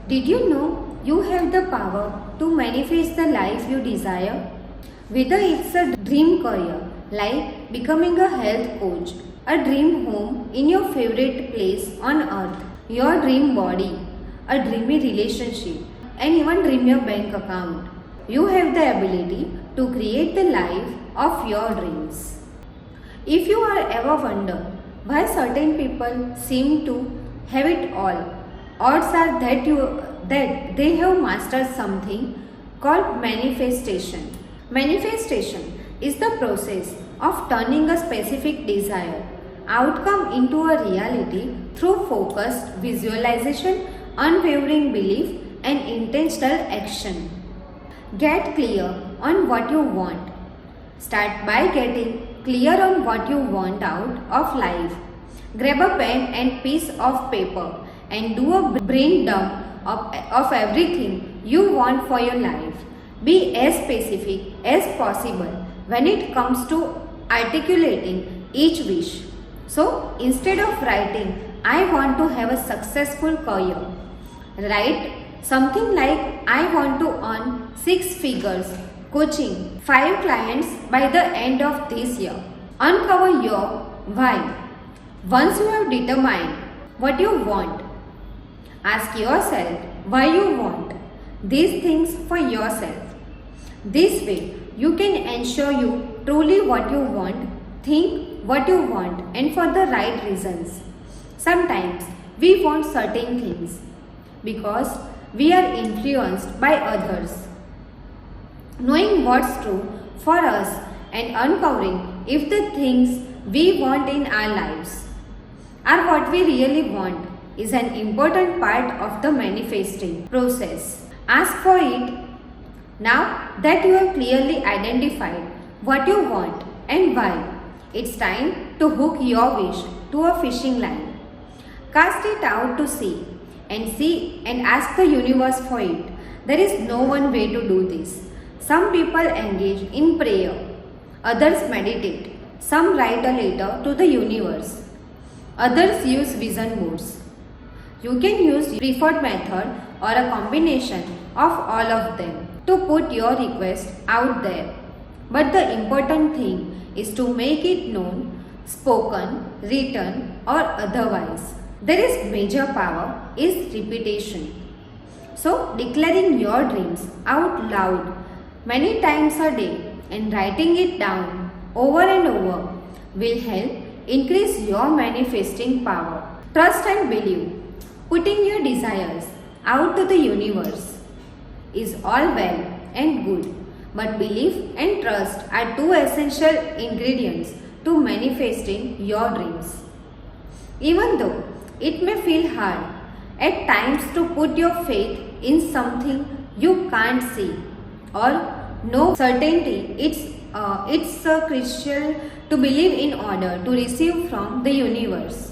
Did you know you have the power to manifest the life you desire? Whether it's a dream career like becoming a health coach, a dream home in your favorite place on earth, your dream body, a dreamy relationship, and even dream your bank account, you have the ability to create the life of your dreams. If you are ever wonder why certain people seem to have it all, odds are that they have mastered something called manifestation. Manifestation is the process of turning a specific desire outcome into a reality through focused visualization, unwavering belief, and intentional action. Get clear on what you want. Start by getting clear on what you want out of life. Grab a pen and piece of paper and do a brain dump of everything you want for your life. Be as specific as possible when it comes to articulating each wish. So instead of writing, I want to have a successful career, write something like I want to earn 6 figures coaching 5 clients by the end of this year. Uncover your why. Once you have determined what you want, ask yourself why you want these things for yourself. This way, you can ensure you truly what you want, think what you want, and for the right reasons. Sometimes we want certain things because we are influenced by others. Knowing what's true for us and uncovering if the things we want in our lives are what we really want is an important part of the manifesting process. Ask for it. Now that you have clearly identified what you want and why, it's time to hook your wish to a fishing line. Cast it out to sea and ask the universe for it. There is no one way to do this. Some people engage in prayer, others meditate, some write a letter to the universe, others use vision boards. You can use preferred method or a combination of all of them to put your request out there. But the important thing is to make it known, spoken, written or otherwise. There is major power is repetition. So declaring your dreams out loud many times a day and writing it down over and over will help increase your manifesting power. Trust and believe. Putting your desires out to the universe is all well and good, but belief and trust are 2 essential ingredients to manifesting your dreams. Even though it may feel hard at times to put your faith in something you can't see or know certainty, it's crucial to believe in order to receive from the universe.